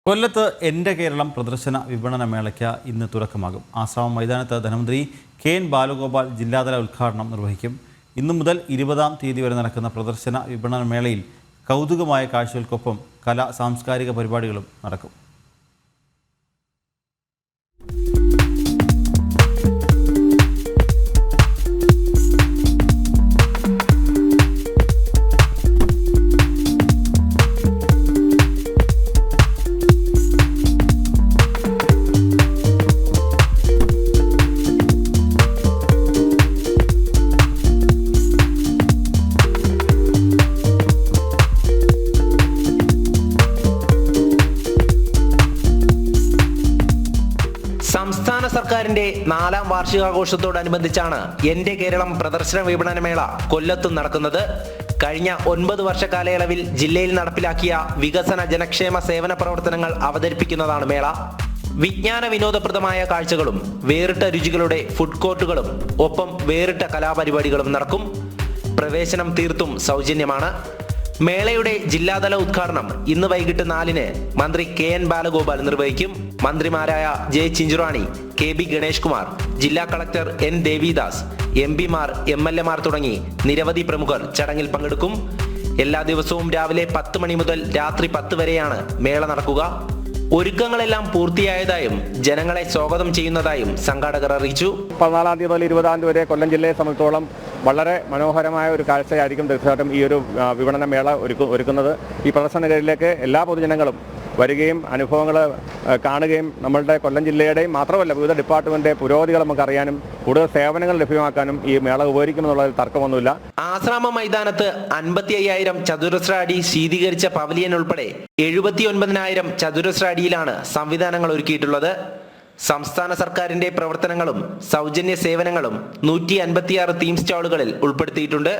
കൊല്ലത്ത് എൻ്റെ കേരളം പ്രദർശന വിപണന മേളയ്ക്ക് ഇന്ന് തുടക്കമാകും. ആശ്രാമം മൈതാനത്ത് ധനമന്ത്രി കെ.എൻ. ബാലഗോപാൽ ജില്ലാതല ഉദ്ഘാടനം നിർവഹിക്കും. ഇന്നു മുതൽ 20-ാം തീയതി വരെ നടക്കുന്ന പ്രദർശന വിപണന മേളയിൽ കൗതുകമായ കാഴ്ചകൾക്കൊപ്പം കലാ സാംസ്കാരിക പരിപാടികളും നടക്കും. സംസ്ഥാന സർക്കാരിന്റെ 4-ാം വാർഷികാഘോഷത്തോടനുബന്ധിച്ചാണ് എൻ്റെ കേരളം പ്രദർശന വിപണനമേള കൊല്ലത്തും നടക്കുന്നത്. കഴിഞ്ഞ 9 വർഷ കാലയളവിൽ ജില്ലയിൽ നടപ്പിലാക്കിയ വികസന ജനക്ഷേമ സേവന പ്രവർത്തനങ്ങൾ അവതരിപ്പിക്കുന്നതാണ് മേള. വിജ്ഞാന വിനോദപ്രദമായ കാഴ്ചകളും വേറിട്ട രുചികളുടെ ഫുഡ് കോർട്ടുകളും ഒപ്പം വേറിട്ട കലാപരിപാടികളും നടക്കും. പ്രവേശനം തീർത്തും സൗജന്യമാണ്. മേളയുടെ ജില്ലാതല ഉദ്ഘാടനം ഇന്ന് വൈകിട്ട് 4-ന് മന്ത്രി കെ.എൻ. ബാലഗോപാൽ നിർവഹിക്കും. മന്ത്രിമാരായ ജെ. ചിഞ്ചുറാണി, കെ.ബി. ഗണേഷ് കുമാർ, ജില്ലാ കളക്ടർ എൻ. ദേവിദാസ്, എം.പിമാർ, എം.എൽ.എമാർ തുടങ്ങി നിരവധി പ്രമുഖർ ചടങ്ങിൽ പങ്കെടുക്കും. എല്ലാ ദിവസവും രാവിലെ 10 മണി മുതൽ രാത്രി 10 വരെയാണ് മേള നടക്കുക. ഒരുക്കങ്ങളെല്ലാം പൂർത്തിയായതായും ജനങ്ങളെ സ്വാഗതം ചെയ്യുന്നതായും സംഘാടകർ അറിയിച്ചു. 14-ാം തീയതി മുതൽ 20-ാം തീയതി വരെ കൊല്ലം ജില്ലയെ സംബന്ധിച്ചോളം വളരെ മനോഹരമായ ഒരു കാഴ്ചയായിരിക്കും തീർച്ചയായിട്ടും ഈ ഒരു വിപണന മേള ഒരുക്കുന്നത്. ഈ പ്രദർശനങ്ങളിലേക്ക് എല്ലാ പൊതുജനങ്ങളും വരികയും അനുഭവങ്ങൾ കാണുകയും നമ്മളുടെ കൊല്ലം ജില്ലയുടെയും മാത്രമല്ല വിവിധ ഡിപ്പാർട്ട്മെന്റ് പുരോഗതികൾ നമുക്ക് അറിയാനും കൂടുതൽ സേവനങ്ങൾ ലഭ്യമാക്കാനും ഈ മേള ഉപകരിക്കുമെന്നുള്ളതിൽ തർക്കമൊന്നുമില്ല. ആശ്രാമ മൈതാനത്ത് 55,000 ചതുരശ്ര അടി ശീതീകരിച്ച പവലിയൻ ഉൾപ്പെടെ 79,000 ചതുരശ്ര അടിയിലാണ് സംവിധാനങ്ങൾ ഒരുക്കിയിട്ടുള്ളത്. സംസ്ഥാന സർക്കാരിന്റെ പ്രവർത്തനങ്ങളും സൗജന്യ സേവനങ്ങളും 156 തീം സ്റ്റാളുകളിൽ ഉൾപ്പെടുത്തിയിട്ടുണ്ട്.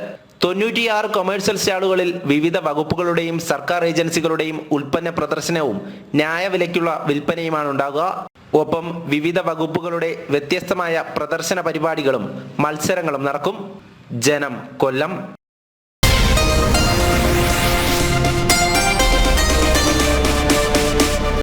96 കൊമേഴ്സ്യൽ സ്റ്റാളുകളിൽ വിവിധ വകുപ്പുകളുടെയും സർക്കാർ ഏജൻസികളുടെയും ഉൽപ്പന്ന പ്രദർശനവും ന്യായവിലയ്ക്കുള്ള വിൽപ്പനയുമാണ് ഉണ്ടാകുക. ഒപ്പം വിവിധ വകുപ്പുകളുടെ വ്യത്യസ്തമായ പ്രദർശന പരിപാടികളും മത്സരങ്ങളും നടക്കും. ജനം, കൊല്ലം.